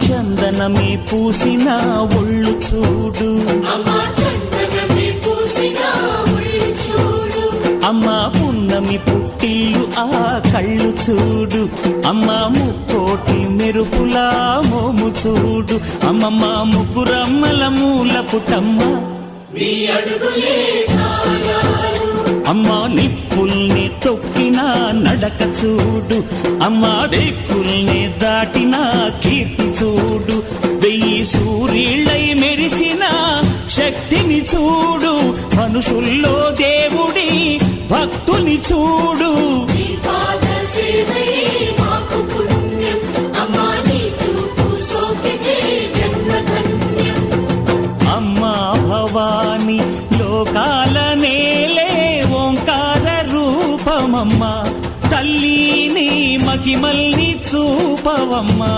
చందనమే పూసిన ఒళ్ళు చూడు, అమ్మా పున్నమి పుట్టిల్లు ఆ కళ్ళు చూడు, అమ్మా ముక్కోటి మెరుపులా మోము చూడు, అమ్మమ్మ ముగ్గురమ్మల మూల పుటమ్మ అమ్మా నిప్పుల్ని తొక్కిన నడక చూడు, అమ్మా దిక్కుల్ని దాటిన కీర్తి చూడు, 1000 సూర్యుళ్ళై మెరిసిన శక్తిని చూడు, మనుషుల్లో దేవుడి భక్తుని చూడు. అమ్మా భవాని లోకాల నేలే ఓంకార రూపమమ్మా, తల్లిని మహిమల్ని చూపవమ్మా.